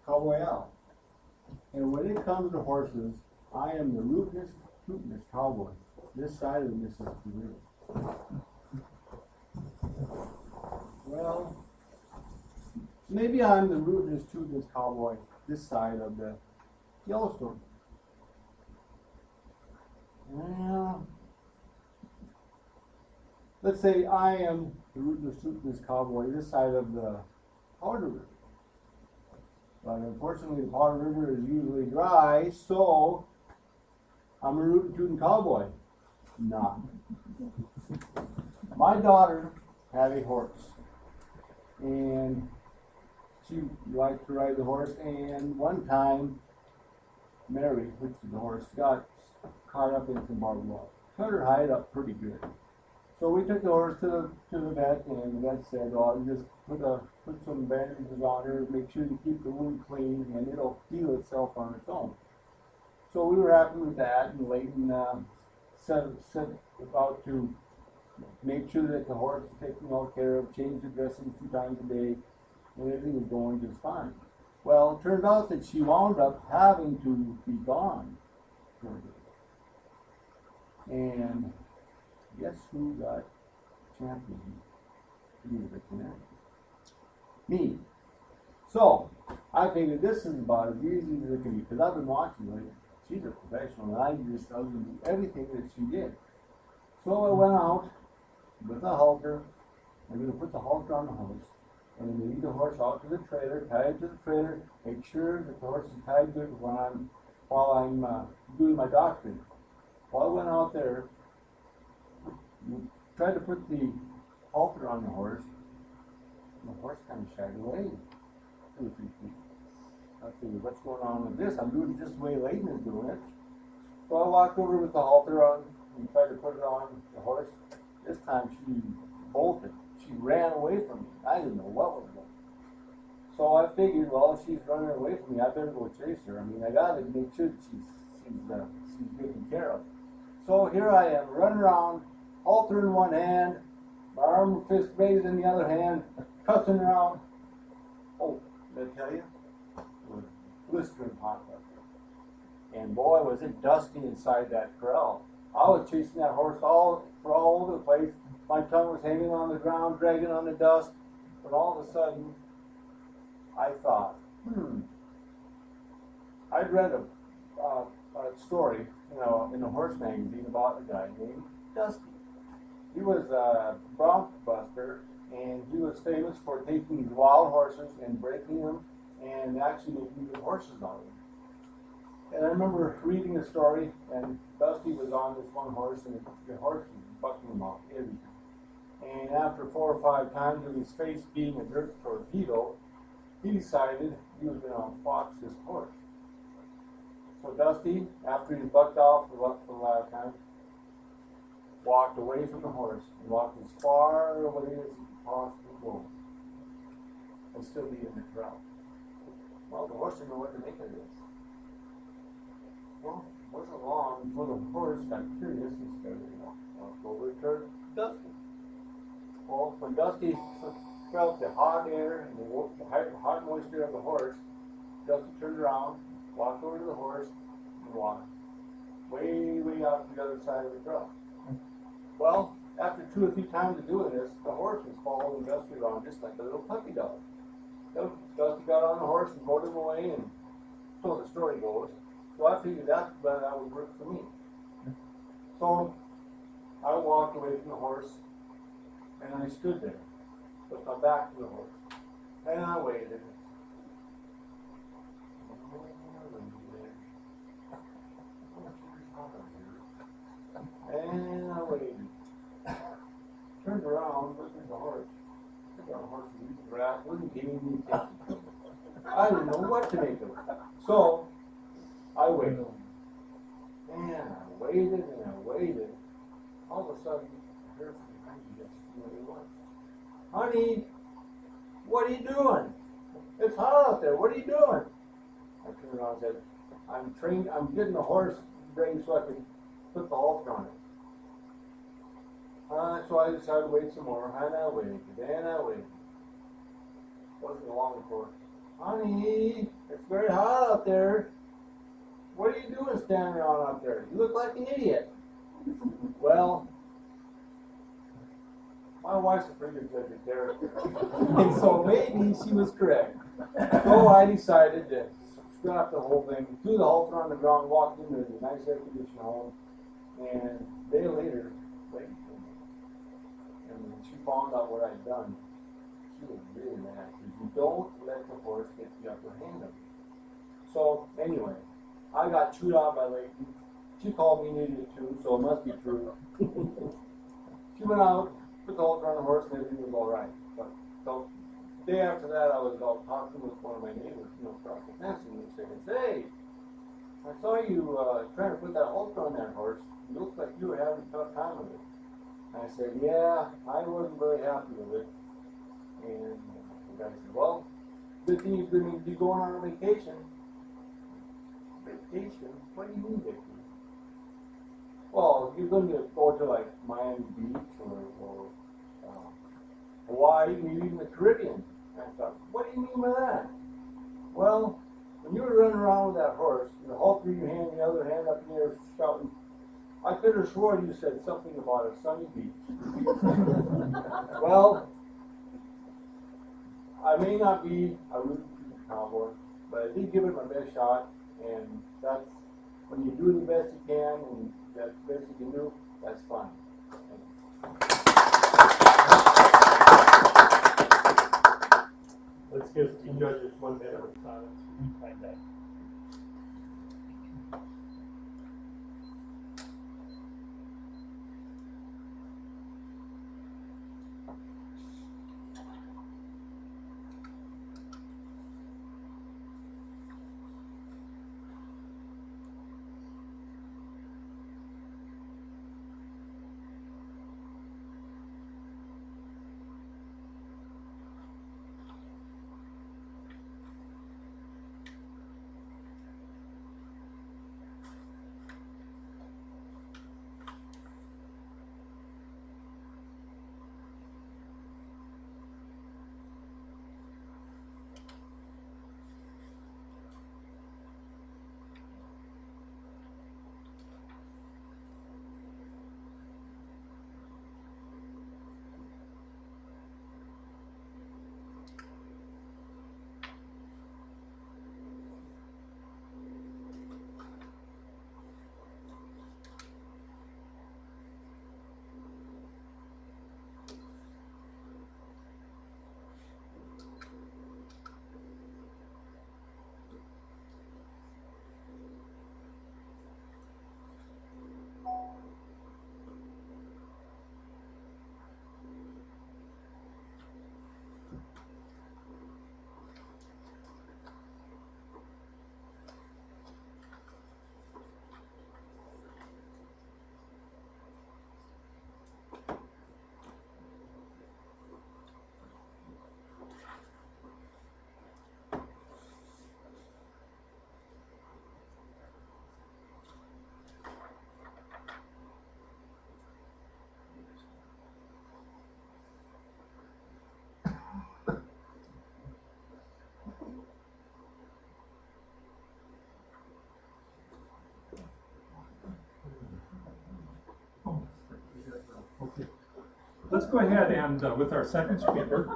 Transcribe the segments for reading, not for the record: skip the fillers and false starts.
Cowboy Al. And when it comes to horses, I am the rootinest, tootinest cowboy this side of the Mississippi River. Well, maybe I'm the rootinest, tootinest cowboy this side of the Yellowstone. Well, let's say I am the rootless, tootless cowboy this side of the Powder River. But unfortunately, the Powder River is usually dry, so I'm a rootin' tootin' cowboy. Not. My daughter had a horse, and she liked to ride the horse, and one time, Mary, which is the horse, got caught up in some barbed wire. Cut her hide up pretty good. So we took the horse to the vet, and the vet said, "Well, you just put some bandages on her, make sure you keep the wound clean, and it'll heal itself on its own." So we were happy with that, and Leighton set about to make sure that the horse was taken well care of, change the dressing 2 times a day, and everything was going just fine. Well, it turned out that she wound up having to be gone for a bit. And guess who got champion to be the canary? Me. So I figured this is about as easy as it can be, because I've been watching her. She's a professional, and I was going to do everything that she did. So I went out with the halter. I'm going to put the halter on the horse, and I'm going to lead the horse out to the trailer, tie it to the trailer, make sure that the horse is tied good while I'm doing my doctoring. Well, I went out there, tried to put the halter on the horse, and the horse kind of shied away 2 or 3 feet. I figured, what's going on with this? I'm doing it just the way Leighton is doing it. So I walked over with the halter on and tried to put it on the horse. This time she bolted. She ran away from me. I didn't know what was going on. So I figured, well, if she's running away from me, I better go chase her. I mean, I got to make sure that she's taken care of. So here I am, running around, halter in one hand, my arm fist raised in the other hand, cussing around. Oh, did I tell you? It was blistering hot up there. And boy, was it dusty inside that corral. I was chasing that horse all over the place. My tongue was hanging on the ground, dragging on the dust. But all of a sudden, I thought, I'd read a story, in a horse magazine about a guy named Dusty. He was a bronc buster, and he was famous for taking these wild horses and breaking them and actually making good horses out of them. And I remember reading a story, and Dusty was on this one horse, and the horse was bucking him off everything. And after 4 or 5 times of his face being a dirt torpedo, he decided he was going to fox this horse. So Dusty, after he bucked off for the last time, walked away from the horse and walked as far away as he could possibly go and still be in the corral. Well, the horse didn't know what to make of this. Well, it wasn't long before the horse got curious and started walk over to Dusty. Well, when Dusty felt the hot air and the hot moisture of the horse, Dusty turned around, walked over to the horse, and walked way out to the other side of the corral. Well, after 2 or 3 times of doing this, the horse was following Dusty around just like a little puppy dog. Dusty got on the horse and rode him away, and so the story goes. So I figured that would work for me. So I walked away from the horse, and I stood there with my back to the horse, and I waited. And I waited. Turned around, looked at the horse. The horse was eating grass, wasn't giving me attention. I didn't know what to make of it. So I waited. And I waited and I waited. All of a sudden, I heard from behind me, what it was. "Honey, what are you doing? It's hot out there. What are you doing?" I turned around and said, I'm getting the horse ready so I can put the halter on it. So I decided to wait some more, and I waited, and I waited. Wasn't long before, honey, it's very hot out there. What are you doing standing around out there? You look like an idiot. Well, my wife's a pretty good judge of character. And so maybe she was correct. So I decided to scrap the whole thing, threw the halter on the ground, walked into a nice air conditioned home, and a day later, lady came in. And when she found out what I'd done, she was really mad, because you don't let the horse get the upper hand of you. So anyway, I got chewed out by Lady. She called me an idiot too, so it must be true. She went out, put the halter on the horse, and everything was all right. But so the day after that, I was out talking with one of my neighbors, across the fence, and he said, "Hey, I saw you trying to put that halter on that horse. It looked like you were having a tough time with it." And I said, "Yeah, I wasn't very happy with it." And the guy said, "Well, good thing you're going to be going on a vacation." Vacation? What do you mean vacation? Well, you're going to go to like Miami Beach or Hawaii, maybe even the Caribbean. And I thought, what do you mean by that? Well, when you were running around with that horse, the halter in your hand, the other hand up in the air shouting, I could have sworn you said something about a sunny beach. Well, I may not be a root cowboy, but I did give it my best shot, and that's when you do the best you can, and that's the best you can do, that's fun. Let's give two judges 1 minute of silence behind that. Okay. Let's go ahead and with our second speaker.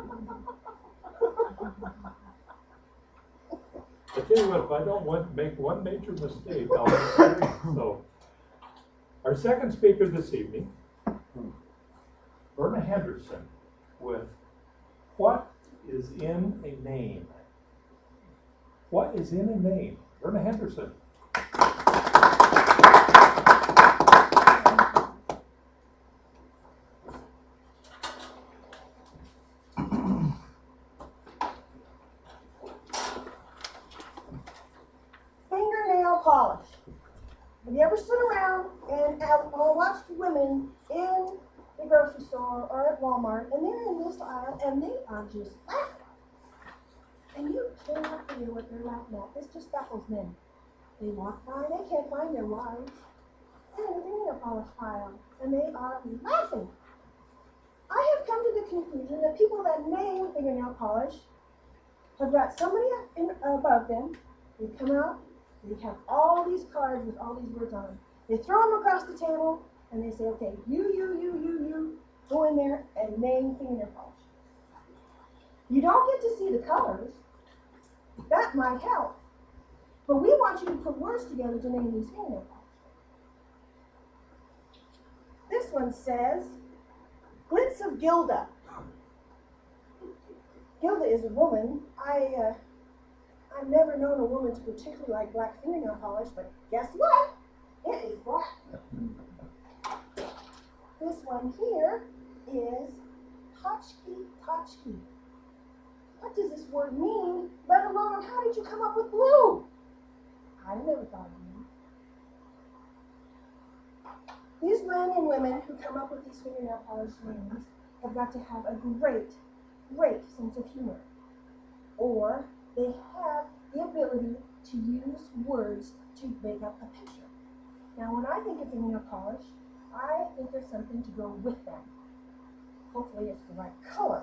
I tell you what, if I don't want to make one major mistake, I'll make it. So, our second speaker this evening, Verna Henderson, with What is in a Name? What is in a name? Verna Henderson. Fingernail polish. Have you ever stood around and watched women in the grocery store or at Walmart, and they're in this aisle and they are just laughing? And you cannot hear what they're laughing at. This just baffles men. They walk by, they can't find their wives. They're in the fingernail polish pile, and they are laughing. I have come to the conclusion that people that name fingernail polish have got somebody above them. They come out, they have all these cards with all these words on them. They throw them across the table, and they say, okay, you, go in there and name fingernail polish. You don't get to see the colors. That might help. But we want you to put words together to name these fingernail polish. This one says, Glints of Gilda. Gilda is a woman. I've never known a woman to particularly like black fingernail polish, but guess what? It is black. This one here is Tchotchke. What does this word mean, let alone how did you come up with blue? I never thought of blue. These men and women who come up with these fingernail polish names have got to have a great sense of humor. Or they have the ability to use words to make up a picture. Now, when I think of fingernail polish, I think there's something to go with them. Hopefully it's the right color.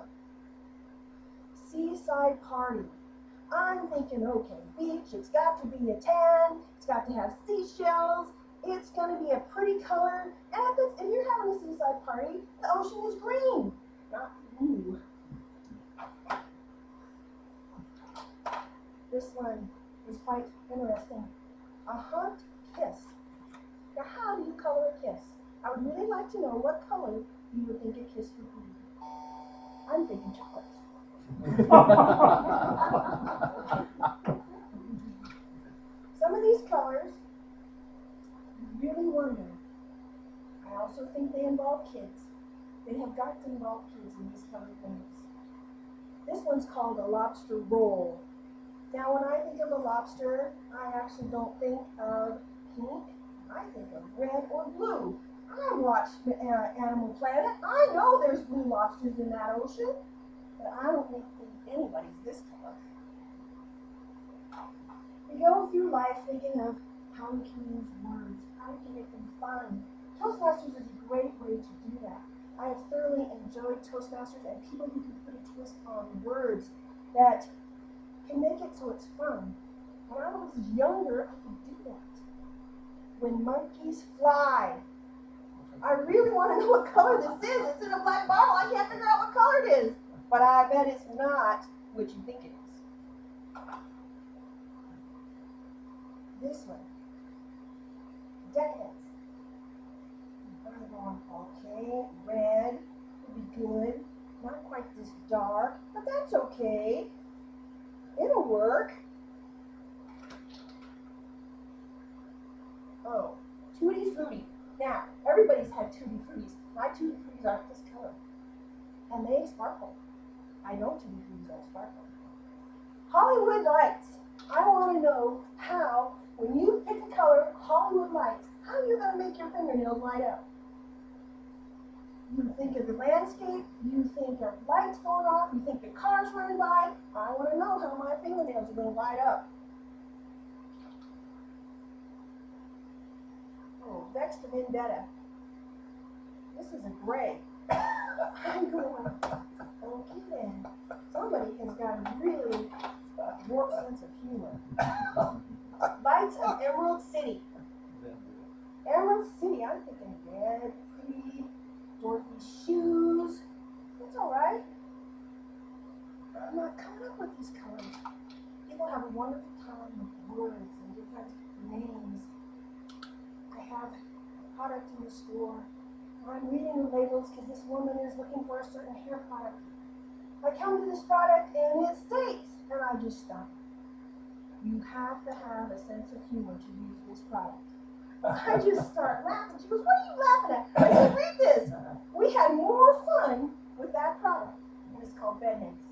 Seaside party. I'm thinking, okay, beach, it's got to be a tan, it's got to have seashells, it's going to be a pretty color, and if you're having a seaside party, the ocean is green, not blue. This one is quite interesting. A hot kiss. Now, how do you color a kiss? I would really like to know what color you would think a kiss would be. I'm thinking chocolate. Some of these colors, you really wonder. I also think they involve kids. They have got to involve kids in these colored names. This one's called a lobster roll. Now, when I think of a lobster, I actually don't think of pink. I think of red or blue. I watched Animal Planet. I know there's blue lobsters in that ocean, but I don't think anybody's this color. We go through life thinking of how we can use words, how we can make them fun. Toastmasters is a great way to do that. I have thoroughly enjoyed Toastmasters and people who can put a twist on words that can make it so it's fun. When I was younger, I could do that. When monkeys fly. I really want to know what color this is. It's in a black bottle. I can't figure out what color it is. But I bet it's not what you think it is. This one. Deckheads. I'm going, okay, red would be good. Not quite this dark, but that's okay. It'll work. Oh, Tutti Frutti. Now, everybody's had Tutti Fruttis. My Tutti Fruttis aren't this color. And they sparkle. I know Tutti Fruttis don't sparkle. Hollywood lights. I want to know how, when you pick a color, Hollywood lights, how are you going to make your fingernails light up? You think of the landscape, you think of lights going off, you think the cars running by. I want to know how my fingernails are going to light up. Oh, Vex to Vendetta. This is a gray. I'm going, okay then. Somebody has got a really warped sense of humor. Lights of Emerald City. Emerald City, I'm thinking red, pretty, Dorothy's shoes. That's alright. I'm not coming up with these colors. People have a wonderful time with words and different names. I have a product in the store. I'm reading the labels because this woman is looking for a certain hair product. I come to this product and it states, and I just stop. You have to have a sense of humor to use this product. I just start laughing. She goes, what are you laughing at? I said, read this. We had more fun with that product. And it's called Bed Hanks.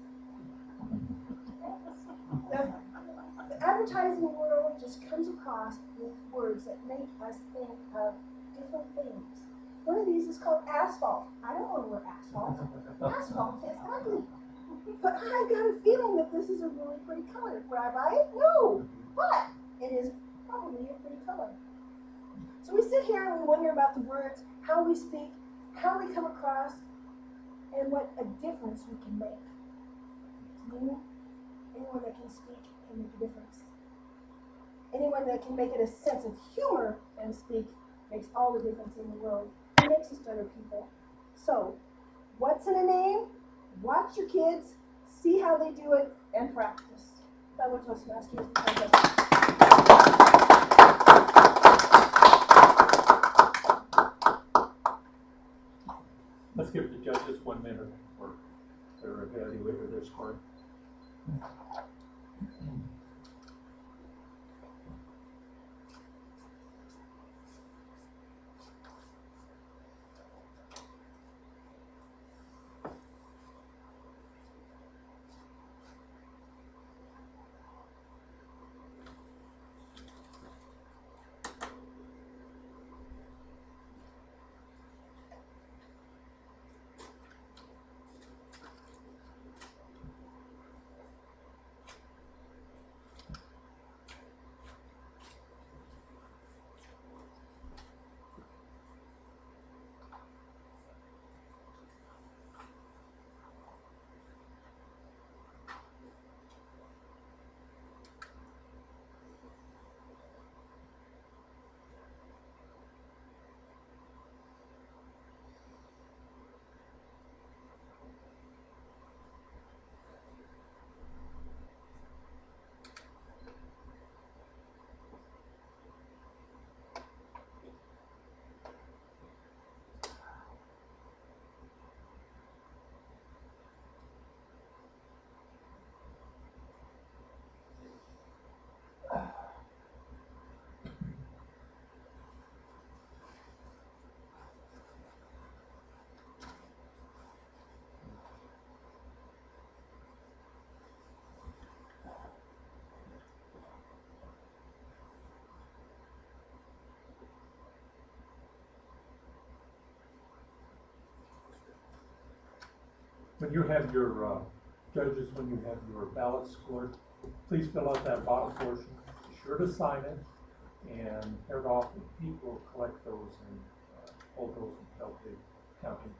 The advertising world just comes across with words that make us think of different things. One of these is called asphalt. I don't want to wear asphalt. Asphalt is ugly. But I got a feeling that this is a really pretty color. Would I buy it? No. But it is probably a pretty color. So we sit here and we wonder about the words, how we speak, how we come across, and what a difference we can make. anyone that can speak can make a difference. Anyone that can make it a sense of humor and speak makes all the difference in the world. It makes us better people. So, what's in a name? Watch your kids, see how they do it, and practice. Fellow Toastmasters. Let's give the judges 1 minute for their evaluator, their score. When you have your judges, when you have your ballot scored, please fill out that bottom portion. Be sure to sign it and tear it off, and Pete will collect those and hold those until the counting takes place.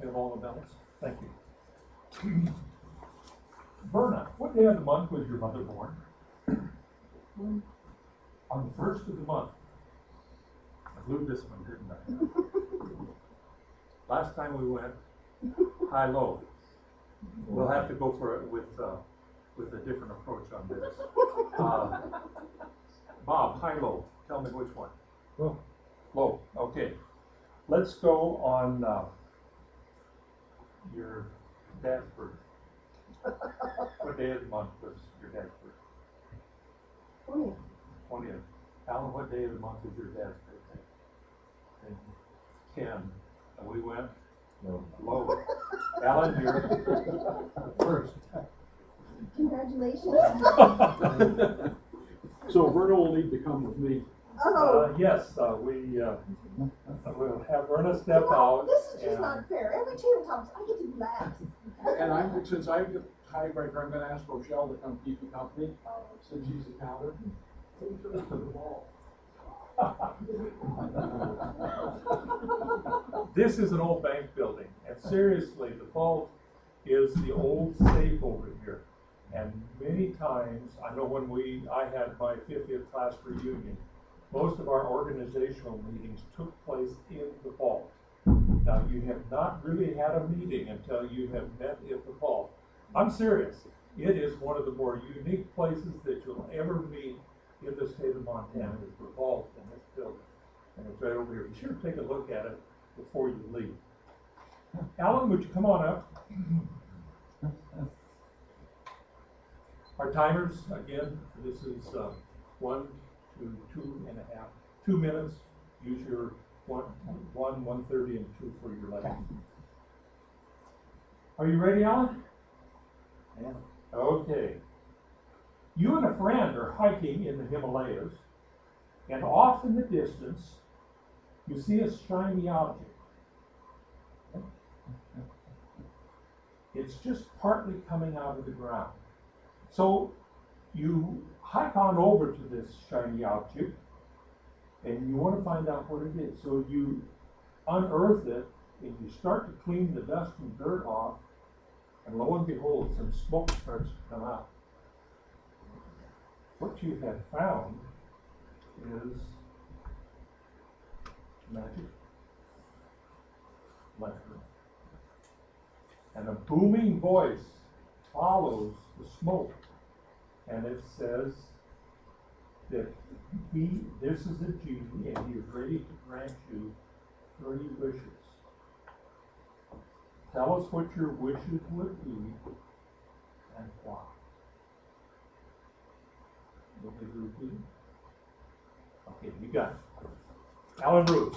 You have all the ballots? Thank you. Verna, what day of the month was your mother born? On the 1st of the month. I blew this one, didn't I? Last time we went high-low. We'll have to go for it with a different approach on this. Bob, high-low. Tell me which one. Low. Low. Okay. Let's go on your dad's birthday. What day of the month was your dad's birthday? 20th. 20th. Alan, what day of the month is your dad's birthday? 10. And we went low. Alan, you're First. Congratulations. So Verna will need to come with me. Oh. yes, we'll have Verna step out. This is just and not fair. Every table talks, I get to be last. And since I'm the tiebreaker, I'm gonna ask Rochelle to come keep you company, since she's the counter. Take her to the ball. This is an old bank building, and seriously, the vault is the old safe over here. And many times, I know when I had my 50th class reunion, most of our organizational meetings took place in the vault. Now, you have not really had a meeting until you have met in the vault. I'm serious. It is one of the more unique places that you'll ever meet in the state of Montana, is the vault in this building. And it's right over here. Be sure to take a look at it before you leave. Alan, would you come on up? Our timers, again, this is 1 to 2 minutes. Use your 1:30, and 2 for your lesson. Are you ready, Alan? Yeah. Okay. You and a friend are hiking in the Himalayas, and off in the distance, you see a shiny object. It's just partly coming out of the ground. So you hike on over to this shiny object, and you want to find out what it is. So you unearth it, and you start to clean the dust and dirt off, and lo and behold, some smoke starts to come out. What you have found is magic lantern. And a booming voice follows the smoke, and it says that this is a genie, and he is ready to grant you 3 wishes. Tell us what your wishes would be and why. What is your repeat? Okay, you got it. Alan Bruce.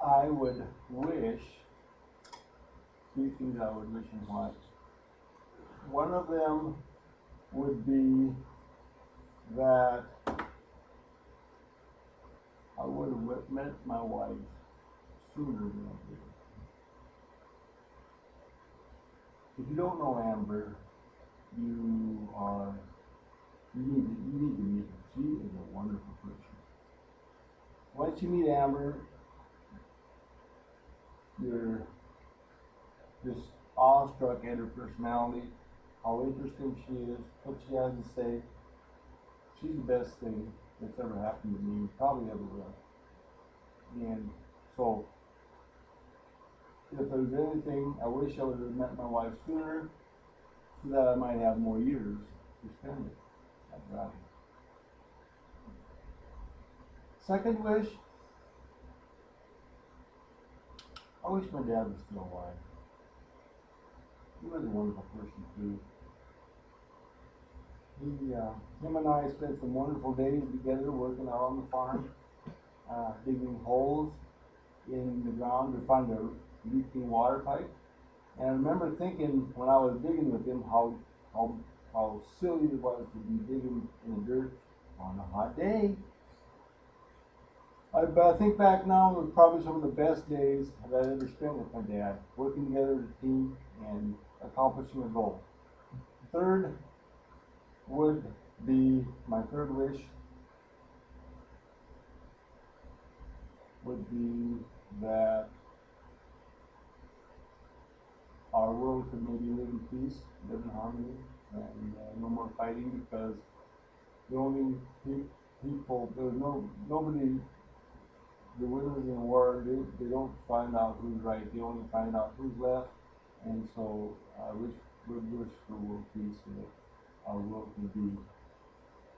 I would wish, 3 things I would wish and why. One of them would be that I would have met my wife sooner than I did. If you don't know Amber, you need to meet her. She is a wonderful person. Once you meet Amber, you're just awestruck at her personality, how interesting she is, what she has to say. She's the best thing that's ever happened to me, probably ever will. And so, if there's anything, I wish I would have met my wife sooner, so that I might have more years to spend it. I'd rather. Second wish, I wish my dad was still alive. He was a wonderful person too. Him and I spent some wonderful days together working out on the farm, digging holes in the ground to find a leaking water pipe. And I remember thinking when I was digging with him how silly it was to be digging in the dirt on a hot day. But I think back now, it was probably some of the best days that I ever spent with my dad, working together as a team and accomplishing a goal. Third would be, my third wish would be that our world could maybe live in peace, live in harmony, and no more fighting, because the only people, there's nobody. The winners in war, they don't find out who's right, they only find out who's left. And so I would wish for world peace, so that our world could be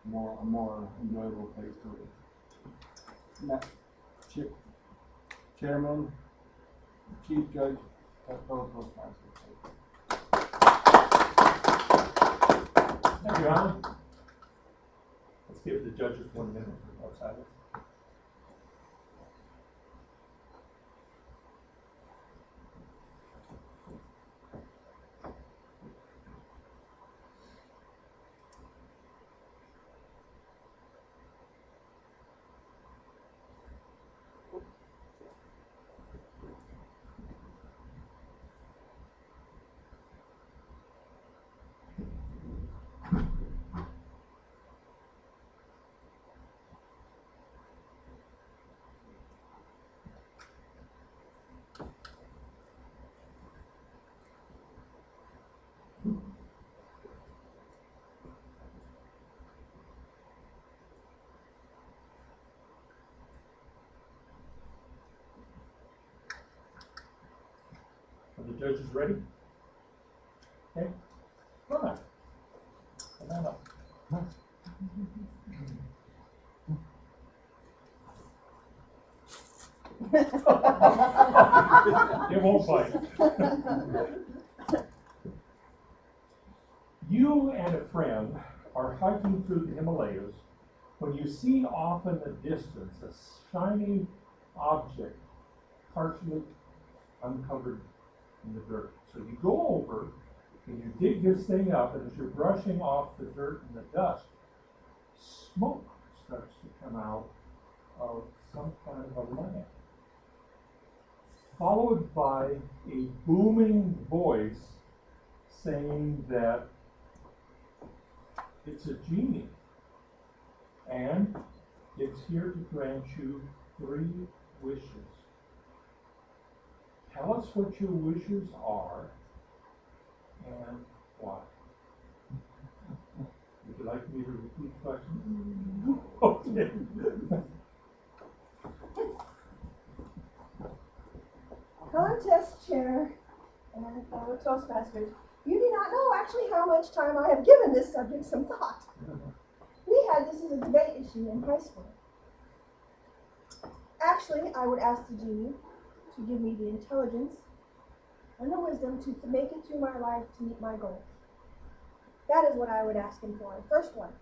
a more enjoyable place to live. Chairman, Chief Judge, fellow Toastmasters. Thank you, Alan. Let's give the judges 1 minute of silence. Are the judges ready? Okay, come on. Come on up. It won't bite. You and a friend are hiking through the Himalayas when you see off in the distance a shiny object partially uncovered in the dirt. So you go over and you dig this thing up, and as you're brushing off the dirt and the dust, smoke starts to come out of some kind of a lamp, followed by a booming voice saying that it's a genie, and it's here to grant you 3 wishes. Tell us what your wishes are and why. Would you like me to repeat the question? Okay. Contest chair and fellow Toastmasters, you do not know actually how much time I have given this subject some thought. We had this as a debate issue in high school. Actually, I would ask the genie to give me the intelligence and the wisdom to make it through my life to meet my goals. That is what I would ask him for, the first one.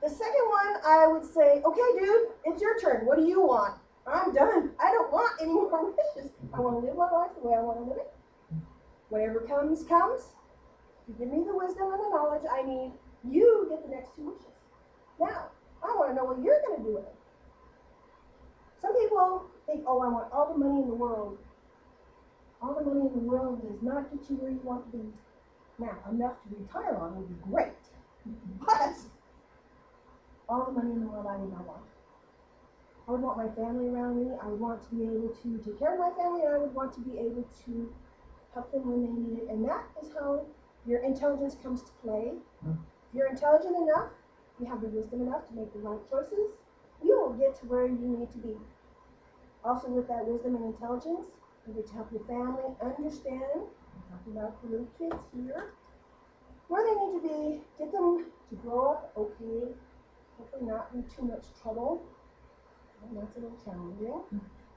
The second one, I would say, okay, dude, it's your turn. What do you want? I'm done. I don't want any more wishes. I want to live my life the way I want to live it. Whatever comes, comes. You give me the wisdom and the knowledge I need. You get the next 2 wishes. Now, I want to know what you're going to do with it. Some people think, oh, I want all the money in the world. All the money in the world does not get you where you want to be. Now, enough to retire on would be great. But all the money in the world I do not want. I would want my family around me. I would want to be able to take care of my family, and I would want to be able to help them when they need it. And that is how your intelligence comes to play. If you're intelligent enough, you have the wisdom enough to make the right choices, you will get to where you need to be. Also, with that wisdom and intelligence, you get to help your family understand, I'm talking about the little kids here, where they need to be, get them to grow up okay, hopefully not in too much trouble. And that's a little challenging,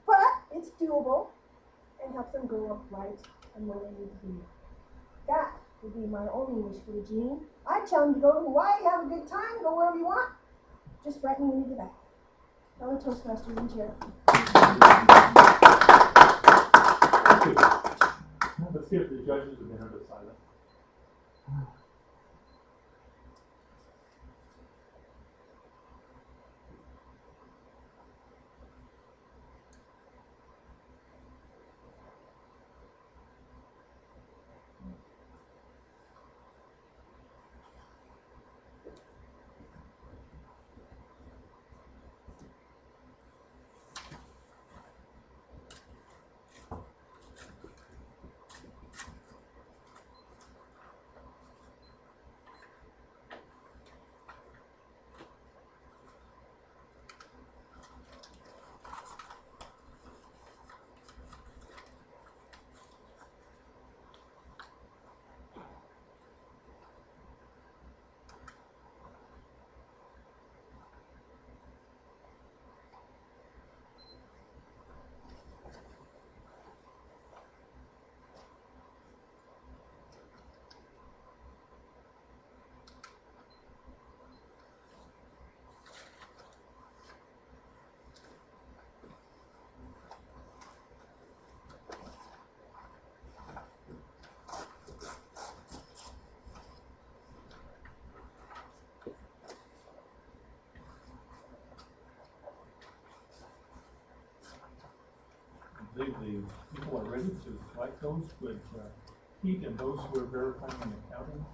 but it's doable, and helps them grow up right and where they need to be. That would be my only wish for the genie. I'd tell him to go to Hawaii, have a good time, go wherever you want. Just write me when you get back. Fellow Toastmasters in chair. Thank you. Let's see if the judges have been ever silent. I believe the people are ready to select those with Pete and those who are verifying and accounting.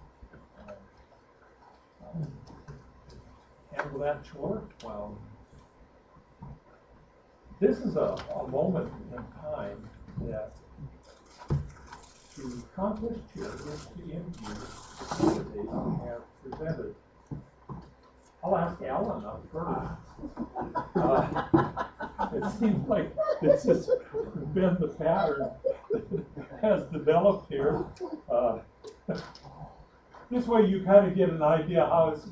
Handle that chore. Well, this is a moment in time that the accomplished chair gets to interview the candidates we have presented. I'll ask Alan up first. It seems like this has been the pattern has developed here. This way you kind of get an idea how it's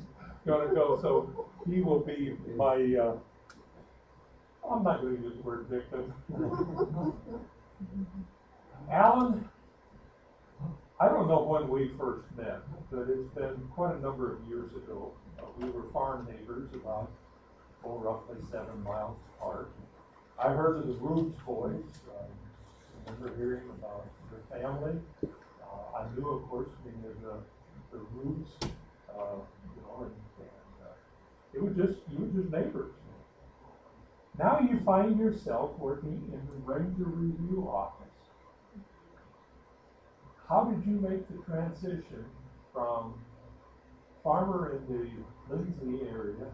going to go. So he will be my, I'm not going to use the word victim. Alan, I don't know when we first met, but it's been quite a number of years ago. We were farm neighbors about, roughly 7 miles apart. I heard of the Rubes boys. I remember hearing about their family. I knew, of course, being the Rubes, and you were just neighbors. Now you find yourself working in the Ranger Review office. How did you make the transition from farmer in the Lindsay area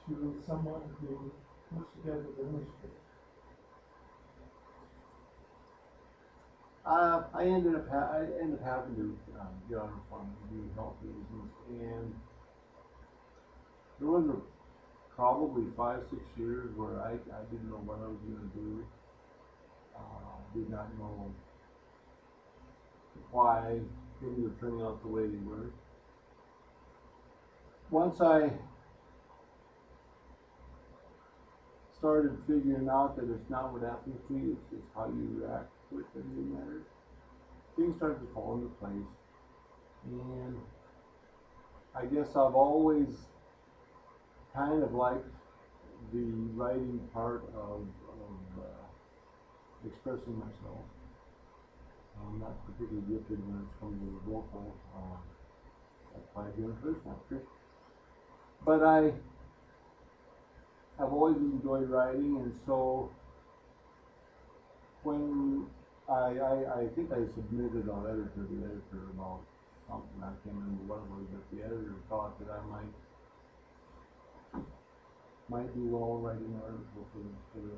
to someone who puts together the newspaper? I ended up having to get on the farm due to health reasons, and there was probably 5-6 years where I didn't know what I was going to do. Did not know why things were turning out the way they were. Once I started figuring out that it's not what happens to you, it's how you react to it that really matters, things started to fall into place. And I guess I've always kind of liked the writing part of expressing myself. I'm not particularly gifted when it's come to the vocal. That's why I do Toastmasters. But I've always enjoyed writing, and so when I think I submitted a letter to the editor about something, I can't remember what it was, but the editor thought that I might do well writing an article for the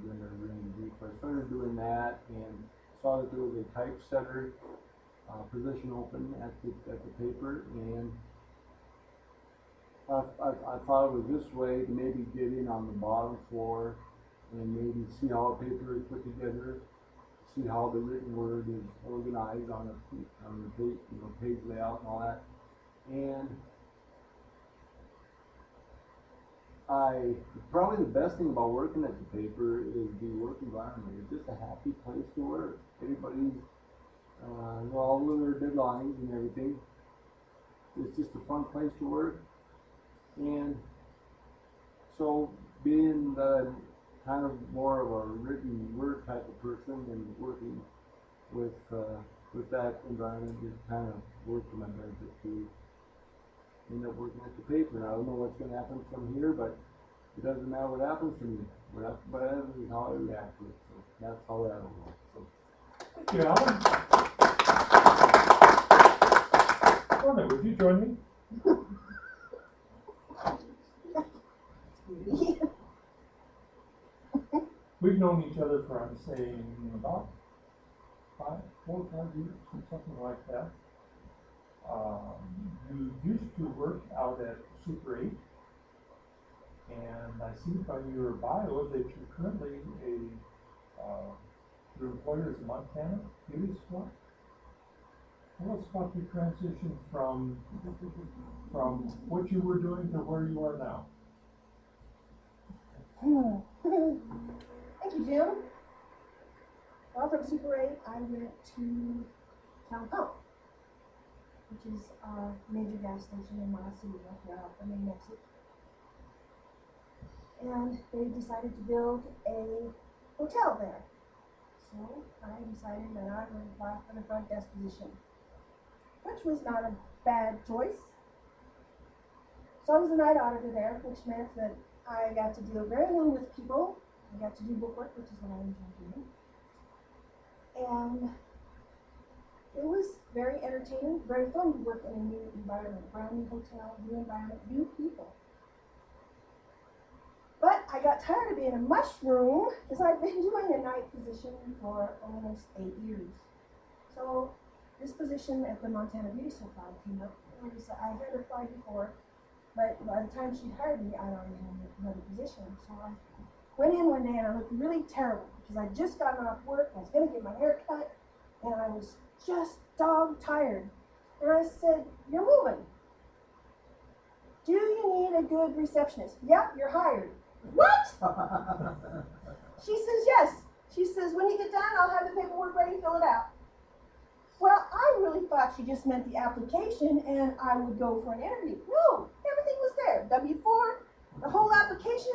Glendive Review. So I started doing that and saw that there was a typesetter position open at the paper, and I thought it was this way to maybe get in on the bottom floor and maybe see how a paper is put together, see how the written word is organized on the page, page layout and all that. And probably the best thing about working at the paper is the work environment. It's just a happy place to work. Everybody's all of their deadlines and everything. It's just a fun place to work. And so being kind of more of a written word type of person and working with that environment just kind of worked to my benefit to end up working at the paper. And I don't know what's going to happen from here, but it doesn't matter what happens to me. What happens is how I react to it. So that's how that'll go. So. Thank you, Alan. Norman, would you join me? We've known each other for, I'm saying, about 4 or 5 years, something like that. You used to work out at Super 8, and I see by your bio that you're currently your employer is Montana Beauty Supply. Tell us about your transition from what you were doing to where you are now. Thank you, Jim. Well, from Super 8, I went to Town Pump, which is a major gas station in Montana, right off the main exit. And they decided to build a hotel there. So I decided that I would apply for the front desk position, which was not a bad choice. So I was a night auditor there, which meant that I got to deal very little with people. I got to do bookwork, which is what I enjoy doing. And it was very entertaining, very fun to work in a new environment, brand new hotel, new environment, new people. But I got tired of being a mushroom because I'd been doing a night position for almost 8 years. So this position at the Montana Beauty Supply came up. I had applied before, but by the time she hired me, I already had another position. So I went in one day and I looked really terrible because I'd just gotten off work. I was going to get my hair cut, and I was just dog tired. And I said, "You're moving. Do you need a good receptionist?" "Yep, you're hired." "What?" She says, "Yes." She says, "When you get done, I'll have the paperwork ready, fill it out." Well, I really thought she just meant the application and I would go for an interview. No, everything was there. W-4, the whole application.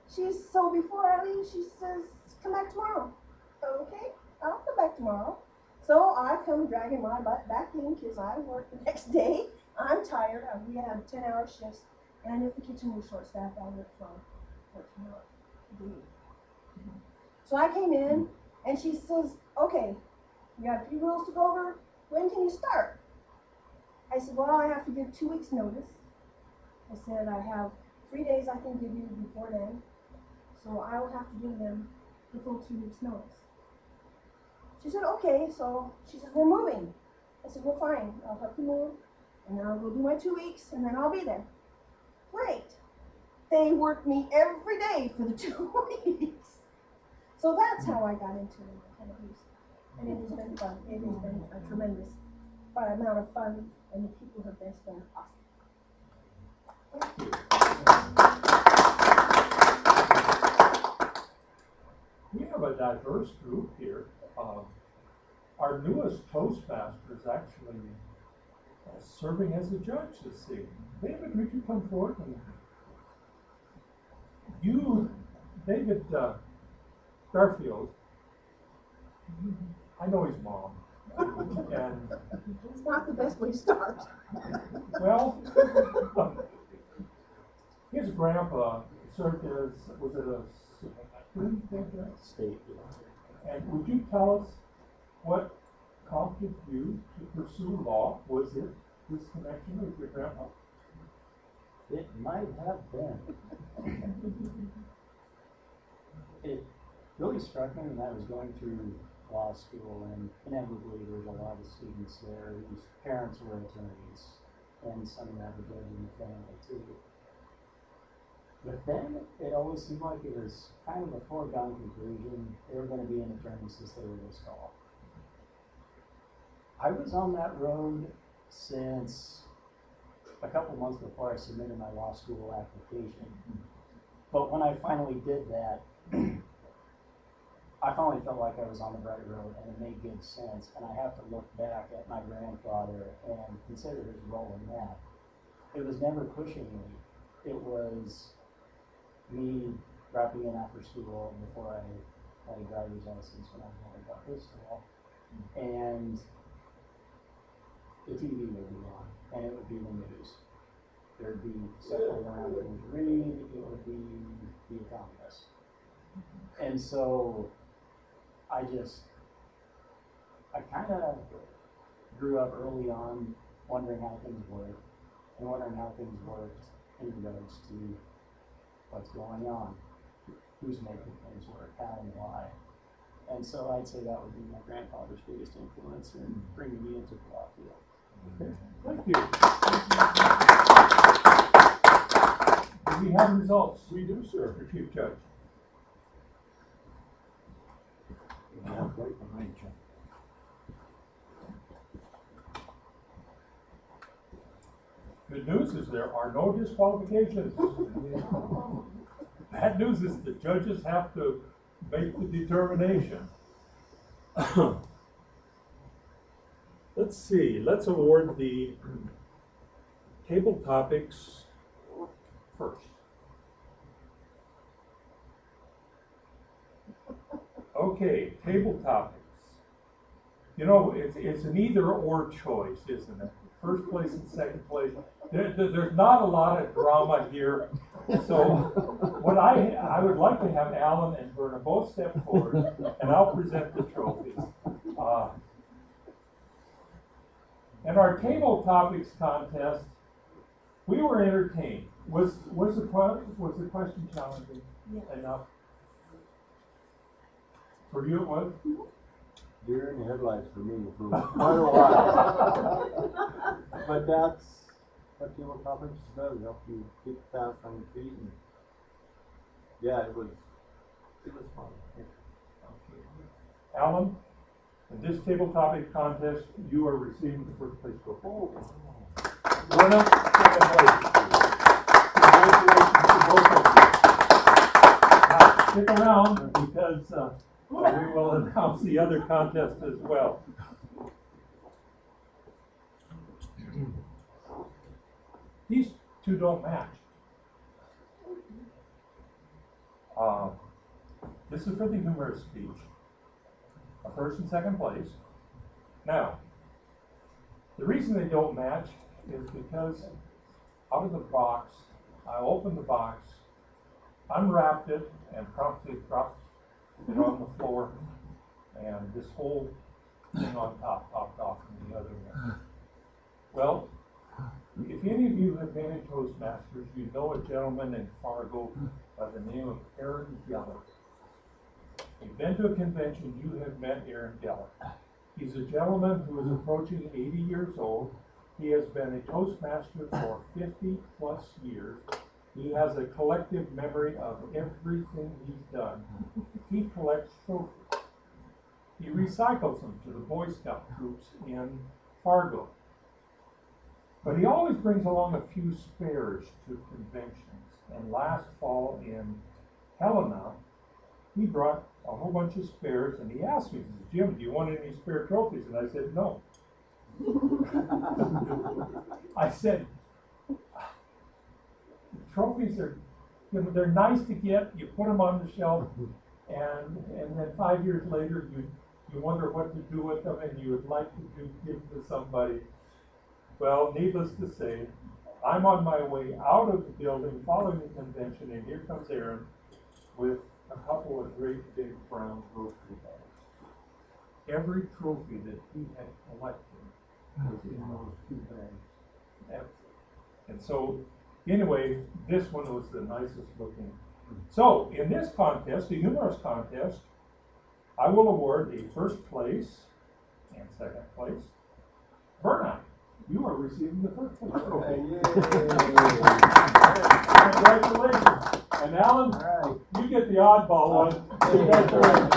So before I leave, she says, "Come back tomorrow." "Okay, I'll come back tomorrow." So I come dragging my butt back in because I work the next day. I'm tired. We had 10-hour shifts, and if the kitchen was short-staffed, I worked from 14 hours a day. So I came in, and she says, "Okay, we got a few rules to go over. When can you start?" I said, "Well, I have to give 2 weeks notice." I said, "I have 3 days I can give you before then, so I will have to give them the full 2 weeks notice." She said, "Okay." So she said, "We're moving." I said, "Well, fine, I'll help you move, and then I'll go do my 2 weeks, and then I'll be there." Great. They worked me every day for the 2 weeks. So that's how I got into abuse. And it has been fun. It has been a tremendous amount of fun, and the people have been awesome. We have a diverse group here. Our newest Toastmasters actually serving as a judge this evening. David, would you come forward? David Garfield, I know his mom. And It's not the best way to start. well, his grandpa served as, was it a State. And would you tell us what prompted you to pursue law? Was it this connection with your grandpa? It might have been. It really struck me when I was going through law school, and inevitably there's a lot of students there whose parents were attorneys, and some have a judge in the family too. But then it always seemed like it was kind of a foregone conclusion. They were going to be an attorney since they were this tall. I was on that road since a couple months before I submitted my law school application. But when I finally did that, I finally felt like I was on the right road, and it made good sense. And I have to look back at my grandfather and consider his role in that. It was never pushing me. It was me dropping in after school before I had a driver's license when I was only about this tall. And the TV would be on, and it would be the news. There'd be stuff going around for me to read. It would be The Economist. And so I kind of grew up early on wondering how things worked, and wondering how things worked in regards to what's going on, who's making things work, how and why. And so I'd say that would be my grandfather's biggest influence in bringing me into the law field. Okay, thank you. Do we have results? We do, sir. Mr. Chief Judge. Yeah, right behind you. Good news is there are no disqualifications. Bad news is the judges have to make the determination. Let's see, let's award the table topics first. Okay, table topics. You know, it's an either or choice, isn't it? First place and second place. There's not a lot of drama here. So what I would like to have Alan and Verna both step forward, and I'll present the trophies. In our table topics contest, we were entertained. Was the question challenging enough? For you, it was? Deer in the headlights for me for quite a while. But that's what table topics does, help you keep fast on your feet. And yeah, it was fun. Alan? In this table topic contest, you are receiving the first place trophy. Run up, second place. Congratulations to both of you. Now, stick around because we will announce the other contest as well. These two don't match. This is for the humorous speech. A first and second place. Now, the reason they don't match is because out of the box, I opened the box, unwrapped it, and promptly dropped it on the floor, and this whole thing on top popped off from the other one. Well, if any of you have been in Toastmasters, you know a gentleman in Fargo by the name of Aaron Geller. If you've been to a convention, you have met Aaron Geller. He's a gentleman who is approaching 80 years old. He has been a Toastmaster for 50 plus years. He has a collective memory of everything he's done. He collects trophies. He recycles them to the Boy Scout troops in Fargo. But he always brings along a few spares to conventions. And last fall in Helena, he brought a whole bunch of spares, and he asked me, he said, "Jim, do you want any spare trophies?" And I said, "No." I said, trophies are, they're nice to get. You put them on the shelf, and then 5 years later, you wonder what to do with them, and you would like to give them to somebody. Well, needless to say, I'm on my way out of the building following the convention, and here comes Aaron with a couple of great big brown trophy bags. Every trophy that he had collected was in those 2 bags. And so, anyway, this one was the nicest looking. So, in this contest, the humorous contest, I will award a first place and second place. Vernon, you are receiving the first place. Congratulations. And Alan, you get the oddball one. Congratulations.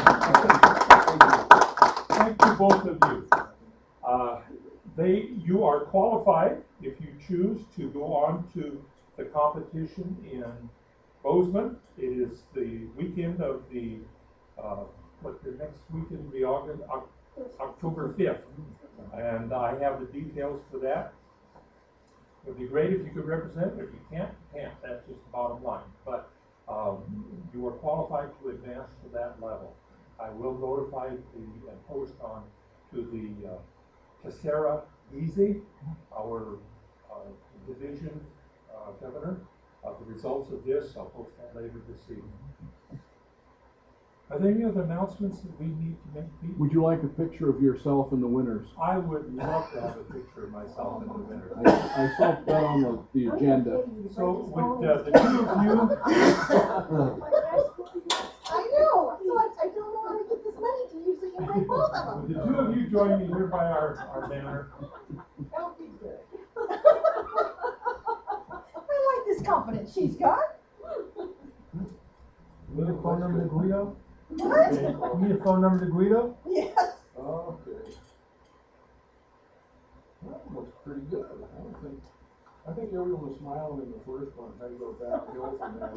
Thank you, both of you. You are qualified if you choose to go on to the competition in Bozeman. It is the weekend of the next weekend will be October 5th. And I have the details for that. It would be great if you could represent, but if you can't, you can't. That's just the bottom line. But you are qualified to advance to that level. I will notify and post on to the Casera Easy, our division governor, of the results of this. I'll post that later this evening. Are there any other announcements that we need to make? Pete? Would you like a picture of yourself and the winners? I would love to have a picture of myself in the winners. I saw that on the agenda. So would the 2 of you? I know. So I don't know how to get this money to use, so you can bring both of them. Would the 2 of you join me here by our banner? That would be good. I like this confidence she's got. Need a phone number to Guido? What? Need a phone number to Guido? Yes. Okay. That looks pretty good. I think everyone was smiling in the first one. They go downhill from there.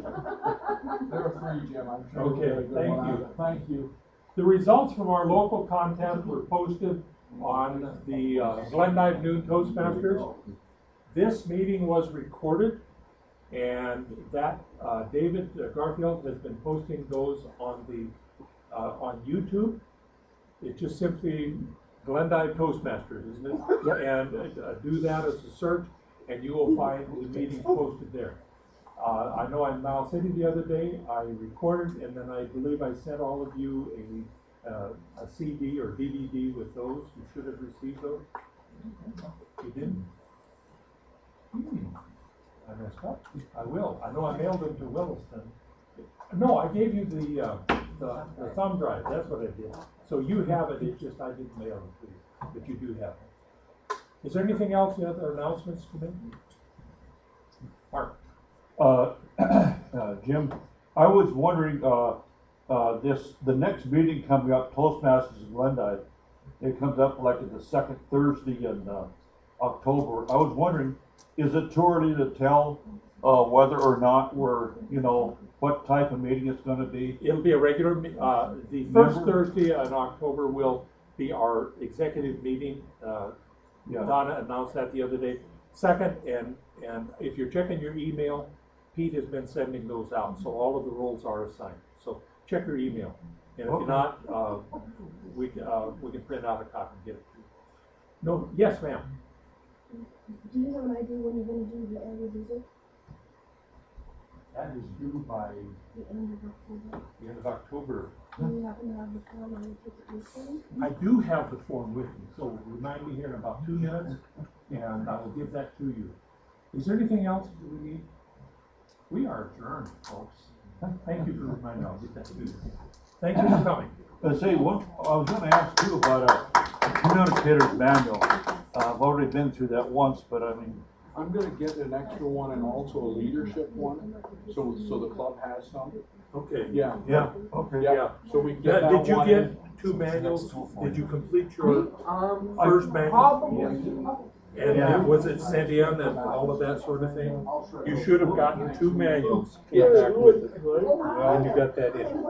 There are 3, Jim. I'm sure. Okay, thank you. Thank you. The results from our local contest were posted on the Glendive Noon Toastmasters. This meeting was recorded, and that David Garfield has been posting those on the on YouTube. It's just simply Glendive Toastmasters, isn't it? Yep. And do that as a search, and you will find the meeting posted there. I know in Miles City the other day, I recorded, and then I believe I sent all of you a CD or DVD with those. You should have received those. You didn't? I messed up. I will. I know I mailed them to Williston. No, I gave you the thumb drive. That's what I did. So you have it. It's just I didn't mail it to you, but you do have it. Is there anything else? Any other announcements to make? Mark. Jim, I was wondering, the next meeting coming up, Toastmasters in Glendive, it comes up like at the second Thursday in, October. I was wondering, is it too early to tell, whether or not we're, you know, what type of meeting it's gonna be? It'll be a regular, the first Remember? Thursday in October will be our executive meeting. Yeah. Donna announced that the other day. Second, and if you're checking your email, Pete has been sending those out, so all of the roles are assigned. So check your email, and if Okay. you're not, we can print out a copy and get it to you. No, yes, ma'am. Do you have an idea when you're gonna do the annual visit? That is due by The end of October? the end of October. Do you happen to have the form on the ticket with you? I do have the form with me, so remind me here in about 2 minutes, and I will give that to you. Is there anything else that we need? We are adjourned, folks. Thank you for reminding me, I'll get that to you. Thank you for coming. I was gonna ask you about a communicator's manual. I've already been through that once, but I mean, I'm gonna get an extra one and also a leadership one, so the club has some. Okay. Yeah. yeah, okay. Yeah. So we can get that Did you one get in. 2 manuals? Did you complete your I first manual? probably. And was it sent in and all of that sort of thing? You should have gotten 2 manuals, came back with it, and you got that in.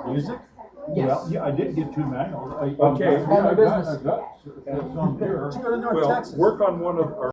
Music? Well, yeah, I did get 2 manuals. Okay. I got some here. Well, work on one of our